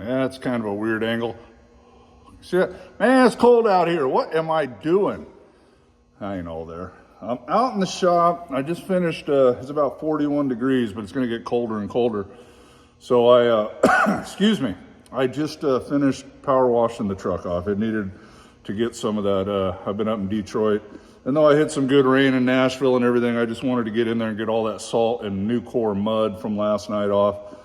That's kind of a weird angle. See that? Man, it's cold out here. What am I doing? I ain't all there. I'm out in the shop. I just finished, it's about 41 degrees, but it's going to get colder and colder. So I, excuse me, I just finished power washing the truck off. It needed to get some of that. I've been up in Detroit. And though I hit some good rain in Nashville and everything, I just wanted to get in there and get all that salt and new core mud from last night off.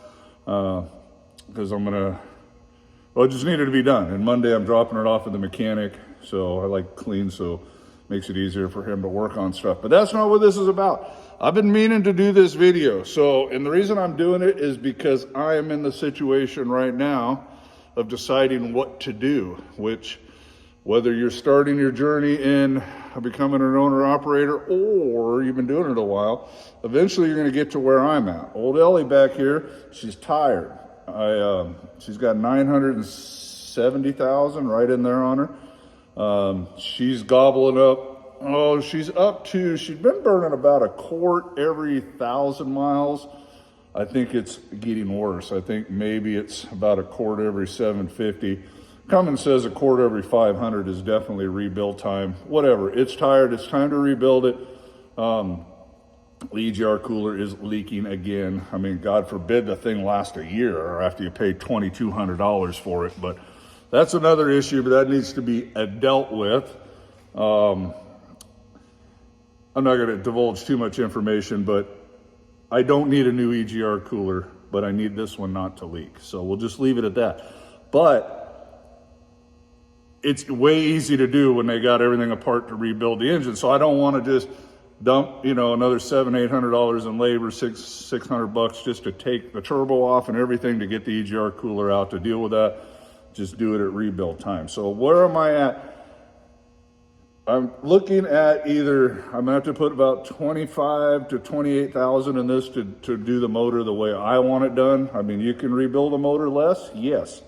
Because well, it just needed to be done. And Monday I'm dropping it off at the mechanic. So I like clean, so it makes it easier for him to work on stuff. But that's not what this is about. I've been meaning to do this video. And the reason I'm doing it is because I am in the situation right now of deciding what to do, which whether you're starting your journey in becoming an owner operator or you've been doing it a while, eventually you're going to get to where I'm at. Old Ellie back here, she's tired. She's got 970,000 right in there on her. She's gobbling up. She's been burning about a quart every 1,000 miles. I think it's getting worse. I think maybe it's about a quart every 750. Cummins says a quart every 500 is definitely rebuild time. Whatever, it's tired, it's time to rebuild it. The EGR cooler is leaking again. I mean, God forbid the thing lasts a year or after you pay $2,200 for it, but that's another issue, but that needs to be dealt with. I'm not gonna divulge too much information, but I don't need a new EGR cooler, but I need this one not to leak. So we'll just leave it at that. But it's way easy to do when they got everything apart to rebuild the engine. So I don't want to just dump, another $700-800 in labor, $600 just to take the turbo off and everything to get the EGR cooler out to deal with that. Just do it at rebuild time. So where am I at? I'm looking at I'm gonna have to put about 25 to 28,000 in this to do the motor the way I want it done. I mean, you can rebuild a motor less, yes,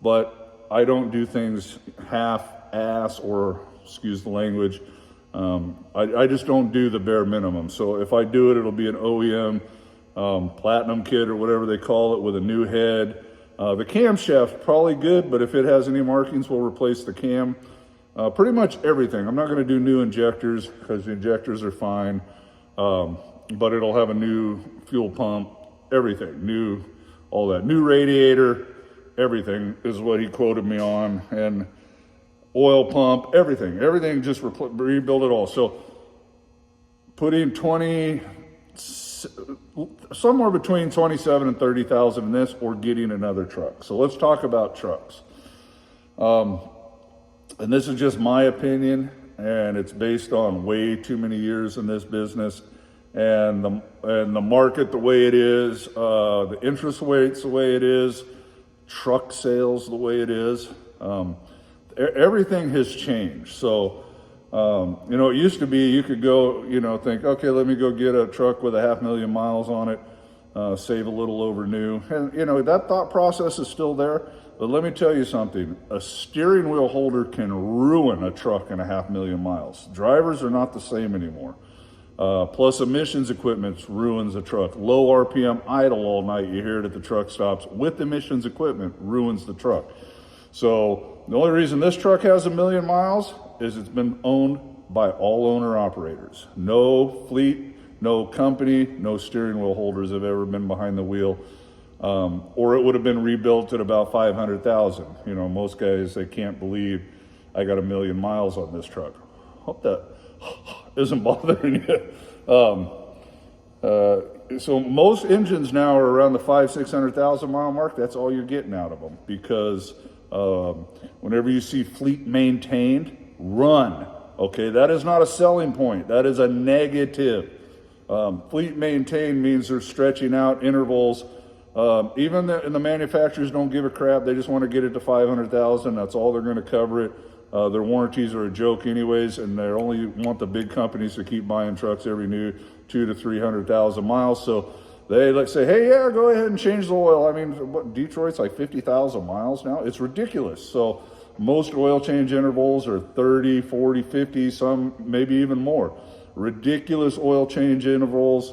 but I don't do things half-ass or, excuse the language, I just don't do the bare minimum. So if I do it, it'll be an OEM platinum kit or whatever they call it with a new head. The camshaft, probably good, but if it has any markings, we'll replace the cam. Pretty much everything. I'm not gonna do new injectors because the injectors are fine, but it'll have a new fuel pump, everything, new, all that. New radiator, everything is what he quoted me on, and oil pump, everything, just rebuild it all. So putting somewhere between 27 and 30,000 in this, or getting another truck. So let's talk about trucks. And this is just my opinion, and it's based on way too many years in this business, and the market the way it is, the interest rates the way it is, truck sales the way it is. Everything has changed. So, it used to be you could go, think, okay, let me go get a truck with 500,000 miles on it, save a little over new. And, that thought process is still there. But let me tell you something, a steering wheel holder can ruin a truck and 500,000 miles. Drivers are not the same anymore. Plus emissions equipment ruins a truck. Low RPM idle all night, you hear it at the truck stops, with emissions equipment ruins the truck. So the only reason this truck has 1 million miles is it's been owned by all owner operators. No fleet, no company, no steering wheel holders have ever been behind the wheel. Or it would have been rebuilt at about 500,000. Most guys, they can't believe I got 1 million miles on this truck. Hope that isn't bothering you. So most engines now are around the 500,000-600,000 mile mark. That's all you're getting out of them, because whenever you see fleet maintained, run. Okay, that is not a selling point. That is a negative. Fleet maintained means they're stretching out intervals. Even the manufacturers don't give a crap. They just want to get it to 500,000. That's all they're going to cover it. Their warranties are a joke anyways, and they only want the big companies to keep buying trucks every new 200,000 to 300,000 miles. So they say, hey, yeah, go ahead and change the oil. I mean, what, Detroit's like 50,000 miles now? It's ridiculous. So most oil change intervals are 30, 40, 50, some maybe even more. Ridiculous oil change intervals,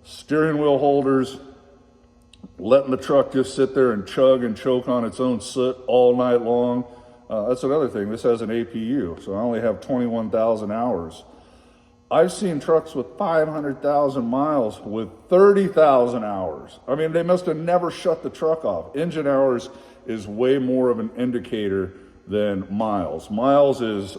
steering wheel holders. letting the truck just sit there and chug and choke on its own soot all night long. That's another thing. This has an APU, so I only have 21,000 hours. I've seen trucks with 500,000 miles with 30,000 hours. I mean, they must have never shut the truck off. Engine hours is way more of an indicator than miles. Miles is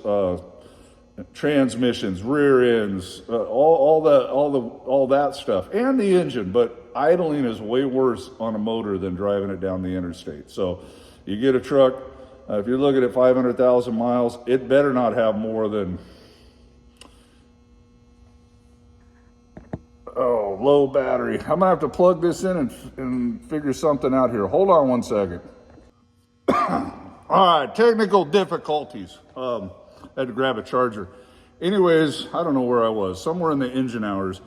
transmissions, rear ends, all that stuff, and the engine. But idling is way worse on a motor than driving it down the interstate. So you get a truck, if you're looking at 500,000 miles, it better not have more than, low battery. I'm gonna have to plug this in and figure something out here. Hold on one second. All right, technical difficulties. Had to grab a charger. Anyways, I don't know where I was, somewhere in the engine hours.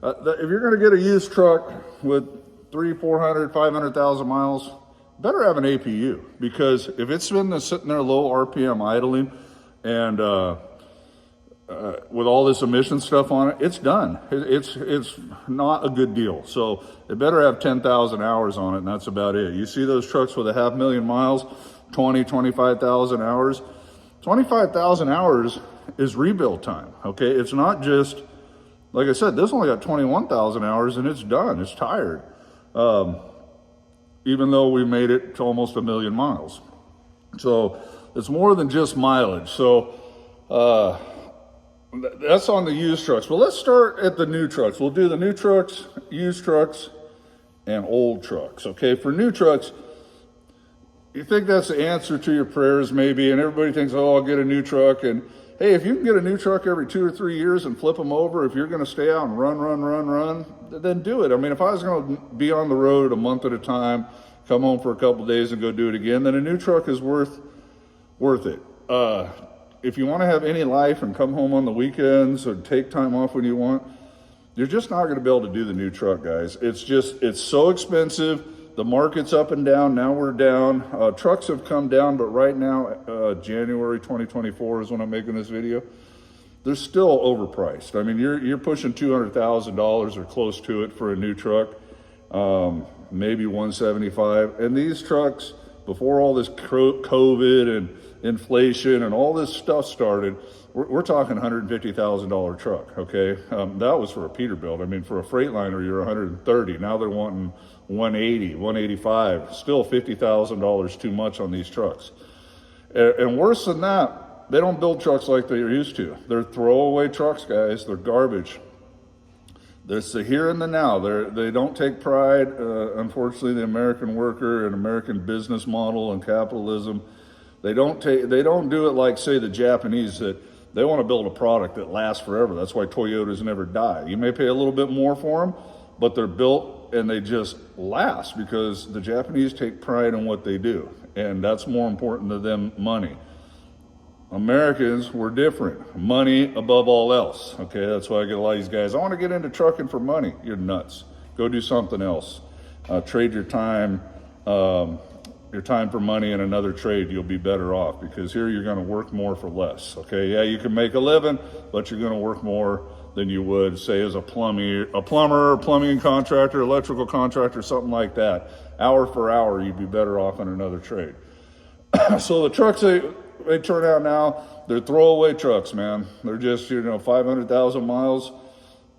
If you're gonna get a used truck with 300, 400, 500,000 miles, better have an APU, because if it's been sitting there low RPM idling and with all this emission stuff on it, it's done. It's not a good deal. So it better have 10,000 hours on it, and that's about it. You see those trucks with 500,000 miles, 25,000 hours. 25,000 hours is rebuild time, okay? It's not just, like I said, this only got 21,000 hours and it's done, it's tired. Even though we made it to almost 1,000,000 miles. So it's more than just mileage. So that's on the used trucks. But let's start at the new trucks. We'll do the new trucks, used trucks, and old trucks. Okay, for new trucks, you think that's the answer to your prayers maybe, and everybody thinks, oh, I'll get a new truck. And hey, if you can get a new truck every 2 or 3 years and flip them over, if you're gonna stay out and run, then do it. I mean, if I was gonna be on the road a month at a time, come home for a couple of days and go do it again, then a new truck is worth it. If you wanna have any life and come home on the weekends or take time off when you want, you're just not gonna be able to do the new truck, guys. It's so expensive. The market's up and down. Now we're down. Trucks have come down, but right now, January 2024 is when I'm making this video. They're still overpriced. I mean, you're pushing $200,000 or close to it for a new truck, maybe 175. And these trucks, before all this COVID and inflation and all this stuff started, we're talking $150,000 truck, okay? That was for a Peterbilt. I mean, for a Freightliner, you're 130. Now they're wanting 180, 185, still $50,000 too much on these trucks. And worse than that, they don't build trucks like they used to. They're throwaway trucks, guys. They're garbage. There's the here and the now. They don't take pride. Unfortunately, the American worker and American business model and capitalism, they don't do it like, say, the Japanese, that they want to build a product that lasts forever. That's why Toyotas never die. You may pay a little bit more for them, but they're built and they just last, because the Japanese take pride in what they do, and that's more important to them, money. Americans, we're different. Money above all else, okay? That's why I get a lot of these guys, I want to get into trucking for money. You're nuts. Go do something else. Trade your time for money in another trade. You'll be better off, because here you're going to work more for less, okay? Yeah, you can make a living, but you're going to work more than you would, say, as a plumber, plumbing contractor, electrical contractor, something like that. Hour for hour, you'd be better off in another trade. So the trucks, they turn out now, they're throwaway trucks, man. They're just, 500,000 miles,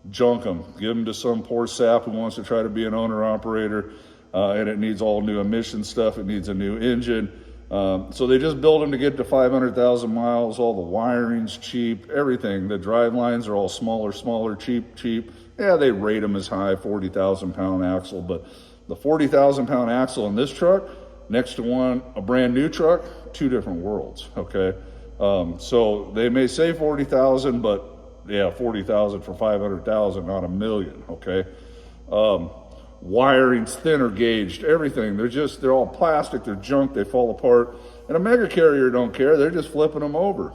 junk them. Give them to some poor sap who wants to try to be an owner-operator, and it needs all new emission stuff. It needs a new engine. So they just build them to get to 500,000 miles. All the wiring's cheap, everything. The drive lines are all smaller, cheap. Yeah, they rate them as high, 40,000 pound axle, but the 40,000 pound axle in this truck next to a brand new truck, two different worlds, okay? So they may say 40,000, but yeah, 40,000 for 500,000, not 1,000,000, okay? Wiring's thinner gauged, everything. They're all plastic, they're junk, they fall apart. And a mega carrier don't care, they're just flipping them over.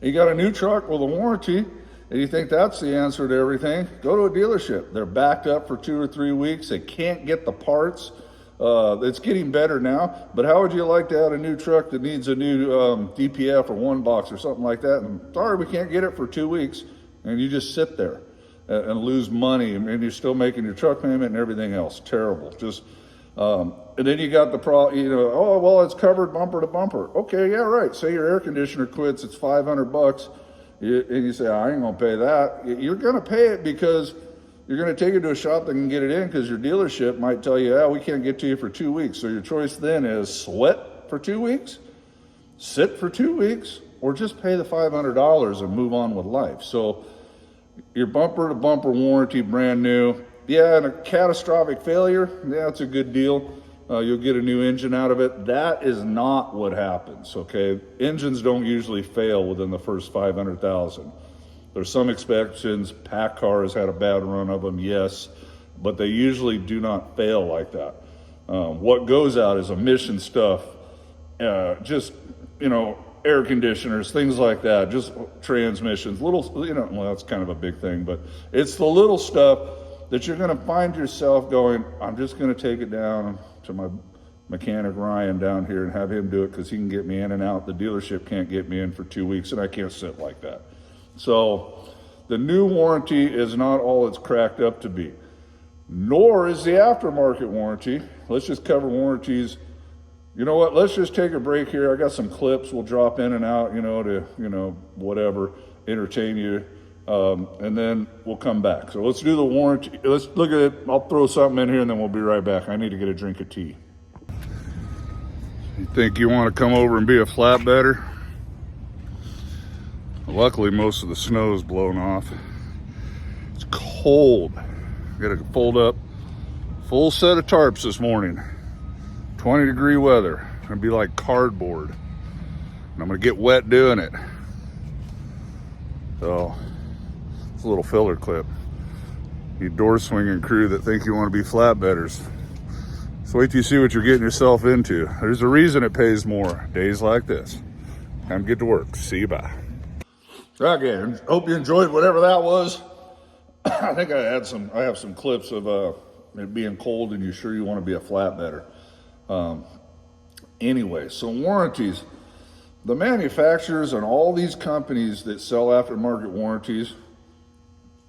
You got a new truck with a warranty, and you think that's the answer to everything, go to a dealership. They're backed up for 2 or 3 weeks, they can't get the parts. It's getting better now, but how would you like to have a new truck that needs a new DPF or one box or something like that? And sorry, we can't get it for 2 weeks, and you just sit there. and lose money, and you're still making your truck payment and everything else. Terrible. Just and then you got the oh, well, it's covered bumper to bumper. Okay, yeah, right. Say your air conditioner quits, it's $500, and you say, I ain't gonna pay that. You're gonna pay it because you're gonna take it to a shop that can get it in, because your dealership might tell you, we can't get to you for 2 weeks. So your choice then is sweat for 2 weeks, sit for 2 weeks, or just pay the $500 and move on with life. So your bumper to bumper warranty, brand new. Yeah, and a catastrophic failure, yeah, it's a good deal. You'll get a new engine out of it. That is not what happens, okay? Engines don't usually fail within the first 500,000. There's some exceptions. PACCAR has had a bad run of them, yes, but they usually do not fail like that. What goes out is emission stuff, just, air conditioners, things like that, just transmissions, little, well, that's kind of a big thing, but it's the little stuff that you're going to find yourself going, I'm just going to take it down to my mechanic Ryan down here and have him do it, because he can get me in and out. The dealership can't get me in for 2 weeks, and I can't sit like that. So the new warranty is not all it's cracked up to be, nor is the aftermarket warranty. Let's just cover warranties. You know what? Let's just take a break here. I got some clips we'll drop in and out, to, whatever, entertain you. And then we'll come back. So let's do the warranty. Let's look at it. I'll throw something in here and then we'll be right back. I need to get a drink of tea. You think you want to come over and be a flatbedder? Luckily, most of the snow's blown off. It's cold. Got to fold up full set of tarps this morning. 20-degree weather. Gonna be like cardboard. And I'm gonna get wet doing it. So it's a little filler clip. You door swinging crew that think you want to be flatbedders. So wait till you see what you're getting yourself into. There's a reason it pays more days like this. Time to get to work. See you, bye. Okay, hope you enjoyed whatever that was. I think I have some clips of it being cold and you're sure you want to be a flatbedder. Anyway, so warranties. The manufacturers and all these companies that sell aftermarket warranties,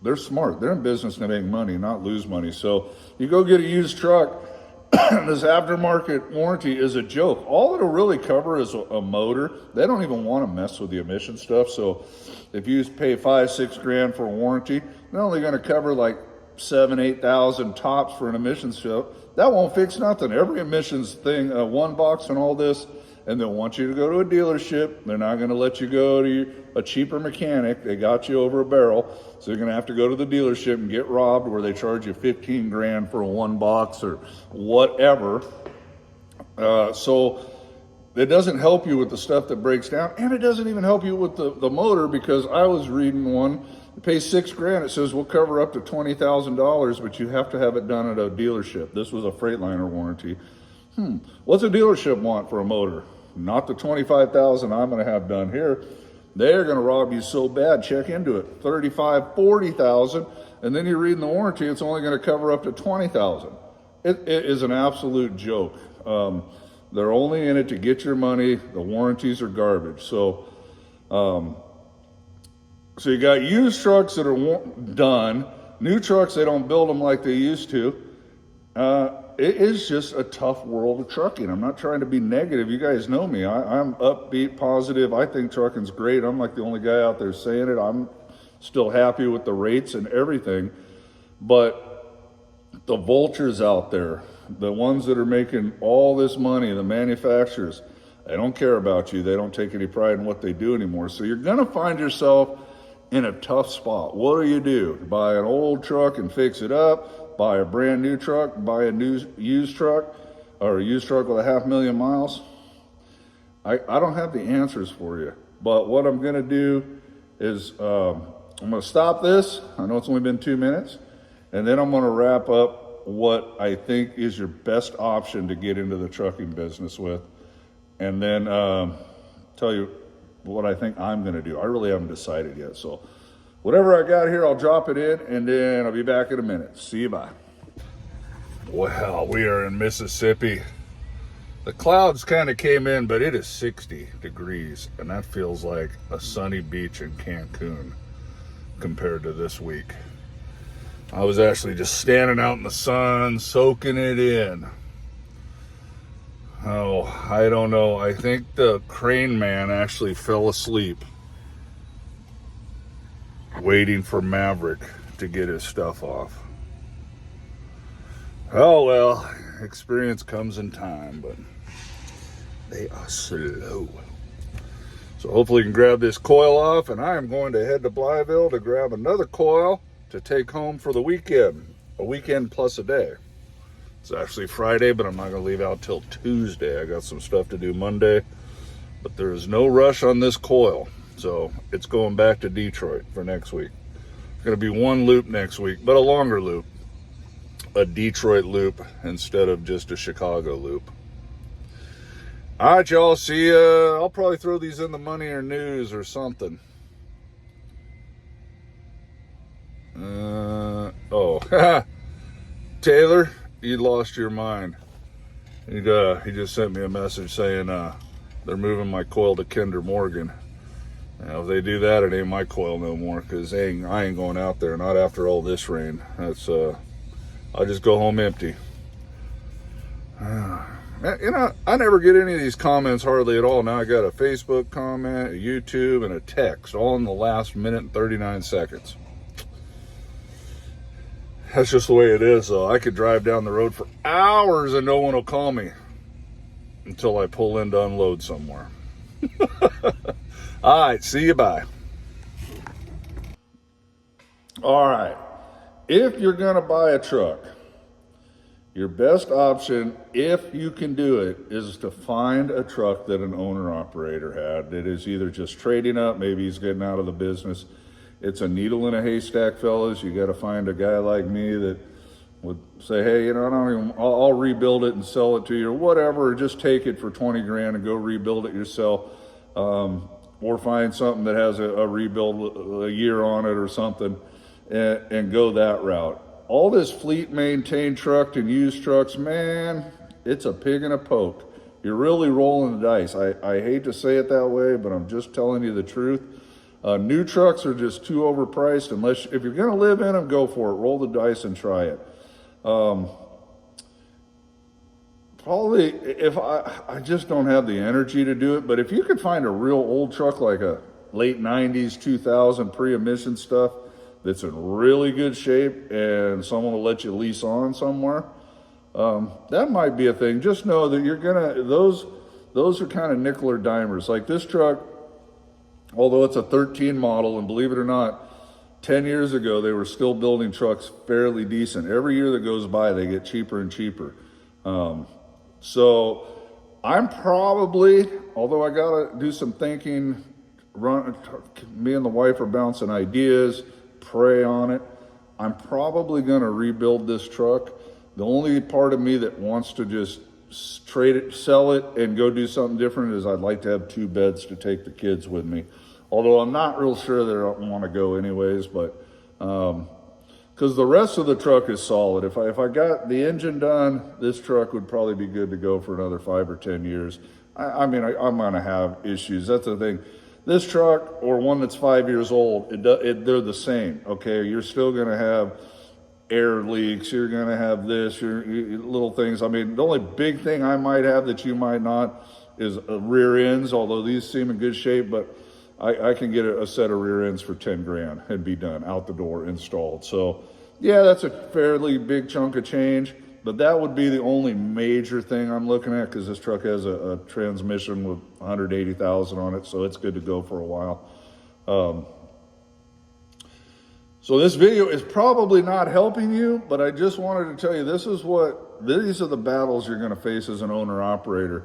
they're smart. They're in business to make money, not lose money. So you go get a used truck, this aftermarket warranty is a joke. All it'll really cover is a motor. They don't even want to mess with the emission stuff. So if you pay $5-6 grand for a warranty, they're only going to cover like 7,000-8,000 tops for an emissions show. That won't fix nothing. Every emissions thing, one box and all this, and they'll want you to go to a dealership. They're not going to let you go to a cheaper mechanic. They got you over a barrel. So you're going to have to go to the dealership and get robbed, where they charge you 15 grand for a one box or whatever. So it doesn't help you with the stuff that breaks down, and it doesn't even help you with the motor, because I was reading one, you pay $6 grand, it says we'll cover up to $20,000, but you have to have it done at a dealership. This was a Freightliner warranty. What's a dealership want for a motor? Not the $25,000 I'm going to have done here. They're going to rob you so bad. Check into it. $35,000, $40,000, and then you're reading the warranty. It's only going to cover up to $20,000. It is an absolute joke. They're only in it to get your money. The warranties are garbage. So you got used trucks that are done. New trucks, they don't build them like they used to. It is just a tough world of trucking. I'm not trying to be negative. You guys know me. I'm upbeat, positive. I think trucking's great. I'm like the only guy out there saying it. I'm still happy with the rates and everything. But the vultures out there, the ones that are making all this money, the manufacturers, they don't care about you. They don't take any pride in what they do anymore. So you're going to find yourself in a tough spot. What do? Buy an old truck and fix it up? Buy a brand new truck, buy a new used truck, or a used truck with 500,000 miles? I don't have the answers for you. But what I'm going to do is I'm going to stop this. I know it's only been 2 minutes. And then I'm going to wrap up what I think is your best option to get into the trucking business with. And then tell you what I think I'm going to do. I really haven't decided yet. So whatever I got here, I'll drop it in, and then I'll be back in a minute. See you, bye. Well, we are in Mississippi. The clouds kind of came in, but it is 60 degrees, and that feels like a sunny beach in Cancun compared to this week. I was actually just standing out in the sun, soaking it in. Oh, I don't know. I think the crane man actually fell asleep waiting for Maverick to get his stuff off. Oh well, experience comes in time, but they are slow. So hopefully you can grab this coil off, and I am going to head to Blytheville to grab another coil to take home for the weekend. A weekend plus a day. It's actually Friday, but I'm not going to leave out till Tuesday. I got some stuff to do Monday, but there is no rush on this coil. So it's going back to Detroit for next week. It's going to be one loop next week, but a longer loop. A Detroit loop instead of just a Chicago loop. All right, y'all. See ya. I'll probably throw these in the Money or News or something. Taylor, you lost your mind. He just sent me a message saying they're moving my coil to Kinder Morgan. Now, if they do that, it ain't my coil no more, because I ain't going out there, not after all this rain. That's I'll just go home empty. You know, I never get any of these comments hardly at all. Now I got a Facebook comment, a YouTube, and a text, all in the last minute and 39 seconds. That's just the way it is, though. I could drive down the road for hours and no one will call me until I pull in to unload somewhere. All right, see you, bye. All right, if you're going to buy a truck, your best option, if you can do it, is to find a truck that an owner-operator had that is either just trading up, maybe he's getting out of the business. It's a needle in a haystack, fellas. You got to find a guy like me that would say, hey, you know, I'll rebuild it and sell it to you or whatever, or just take it for 20 grand and go rebuild it yourself. Or find something that has a rebuild a year on it or something and go that route. All this fleet maintained truck and used trucks, man, it's a pig in a poke. You're really rolling the dice. I hate to say it that way, but I'm just telling you the truth. New trucks are just too overpriced. If you're going to live in them, go for it. Roll the dice and try it. Probably, if I just don't have the energy to do it, but if you could find a real old truck like a late 90s, 2000 pre-emission stuff that's in really good shape and someone will let you lease on somewhere, that might be a thing. Just know that you're gonna, those are kind of nickel or dimers. Like this truck, although it's a 13 model, and believe it or not, 10 years ago, they were still building trucks fairly decent. Every year that goes by, they get cheaper and cheaper. So I'm probably, although I got to do some thinking, me and the wife are bouncing ideas, pray on it. I'm probably going to rebuild this truck. The only part of me that wants to just trade it, sell it, and go do something different is I'd like to have 2 beds to take the kids with me. Although I'm not real sure that I want to go anyways, but because the rest of the truck is solid. If I got the engine done, this truck would probably be good to go for another 5 or 10 years. I'm going to have issues. That's the thing. This truck or one that's 5 years old, they're the same. Okay, you're still going to have air leaks. You're going to have this, your little things. I mean, the only big thing I might have that you might not is rear ends. Although these seem in good shape, but I can get a set of rear ends for 10 grand and be done, out the door, installed. So yeah, that's a fairly big chunk of change, but that would be the only major thing I'm looking at, because this truck has a transmission with 180,000 on it, so it's good to go for a while. So this video is probably not helping you, but I just wanted to tell you these are the battles you're going to face as an owner-operator.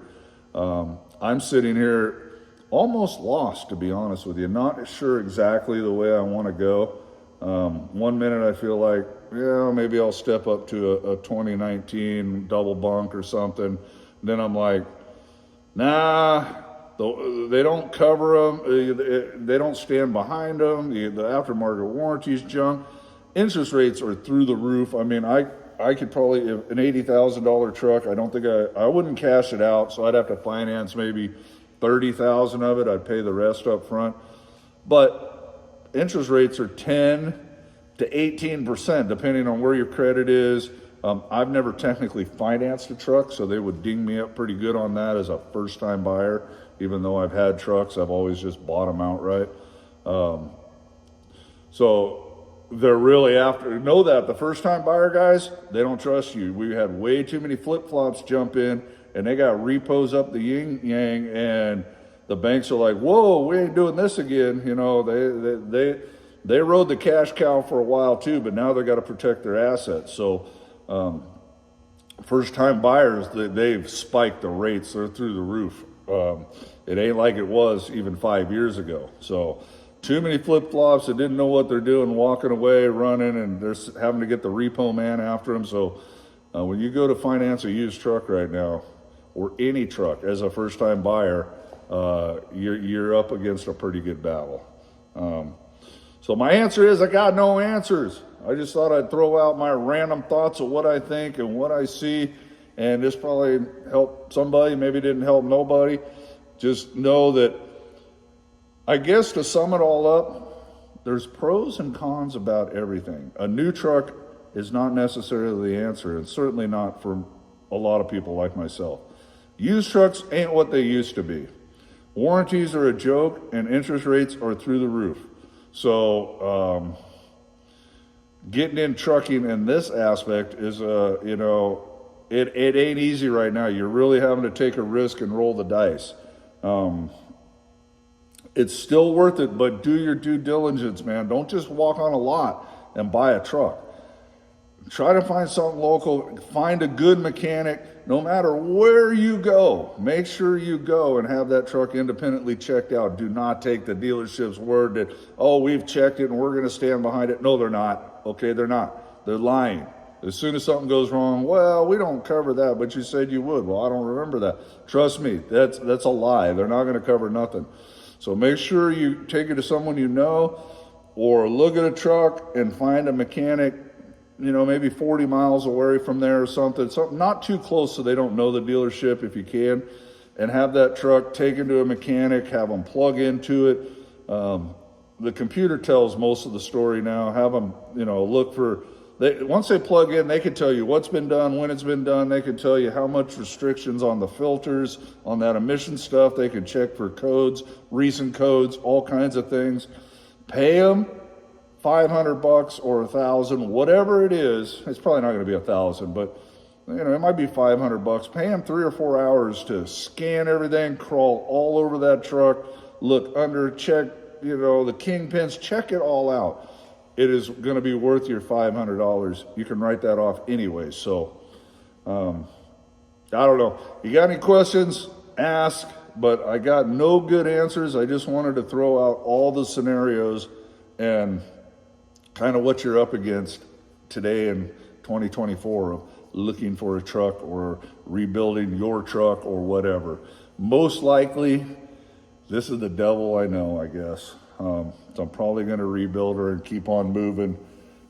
I'm sitting here almost lost, to be honest with you, not sure exactly the way I want to go. One minute I feel like, yeah, maybe I'll step up to a 2019 double bunk or something. Then I'm like, nah, they don't cover them. They don't stand behind them. The aftermarket warranty's junk. Interest rates are through the roof. I mean, I could probably, an $80,000 truck, I don't think I wouldn't cash it out, so I'd have to finance maybe 30,000 of it. I'd pay the rest up front. But interest rates are 10, to 18%, depending on where your credit is. I've never technically financed a truck, so they would ding me up pretty good on that as a first-time buyer. Even though I've had trucks, I've always just bought them outright. So they're really after, know that the first-time buyer guys, they don't trust you. We had way too many flip-flops jump in, and they got repos up the yin-yang, and the banks are like, whoa, we ain't doing this again. You know, they rode the cash cow for a while too, but now they got to protect their assets. So first-time buyers, they've spiked the rates. They're through the roof. It ain't like it was even 5 years ago. So too many flip-flops that didn't know what they're doing, walking away, running, and they're having to get the repo man after them. So when you go to finance a used truck right now, or any truck as a first-time buyer, you're up against a pretty good battle. So my answer is I got no answers. I just thought I'd throw out my random thoughts of what I think and what I see, and this probably helped somebody, maybe didn't help nobody. Just know that, I guess to sum it all up, there's pros and cons about everything. A new truck is not necessarily the answer, and certainly not for a lot of people like myself. Used trucks ain't what they used to be. Warranties are a joke, and interest rates are through the roof. So getting in trucking in this aspect is, you know, it ain't easy right now. You're really having to take a risk and roll the dice. It's still worth it, but do your due diligence, man. Don't just walk on a lot and buy a truck. Try to find something local. Find a good mechanic. No matter where you go, make sure you go and have that truck independently checked out. Do not take the dealership's word that, oh, we've checked it and we're going to stand behind it. No, they're not. Okay, they're not. They're lying. As soon as something goes wrong, well, we don't cover that, but you said you would. Well, I don't remember that. Trust me, that's a lie. They're not going to cover nothing. So make sure you take it to someone you know, or look at a truck and find a mechanic, you know, maybe 40 miles away from there or something not too close so they don't know the dealership if you can, and have that truck taken to a mechanic, have them plug into it. The computer tells most of the story now. Have them, you know, look for, once they plug in, they can tell you what's been done, when it's been done. They can tell you how much restrictions on the filters, on that emission stuff. They can check for codes, recent codes, all kinds of things. Pay them $500 or $1,000, whatever it is. It's probably not going to be $1,000, but you know, it might be $500. Pay them 3 or 4 hours to scan everything, crawl all over that truck, look under, check, you know, the kingpins, check it all out. It is going to be worth your $500. You can write that off anyway. So, I don't know. You got any questions? Ask, but I got no good answers. I just wanted to throw out all the scenarios and kind of what you're up against today in 2024 of looking for a truck or rebuilding your truck or whatever. Most likely, this is the devil I know, I guess. So I'm probably going to rebuild her and keep on moving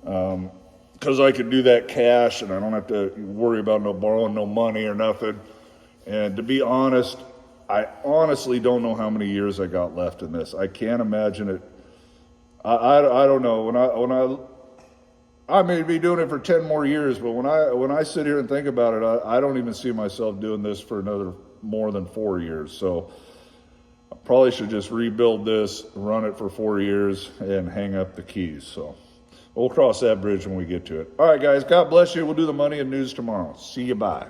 because I can do that cash and I don't have to worry about borrowing no money or nothing. And to be honest, I honestly don't know how many years I got left in this. I can't imagine it. I don't know. I may be doing it for 10 more years, but when I sit here and think about it, I don't even see myself doing this for another more than 4 years. So I probably should just rebuild this, run it for 4 years, and hang up the keys. So we'll cross that bridge when we get to it. All right, guys, God bless you. We'll do the money and news tomorrow. See you. Bye.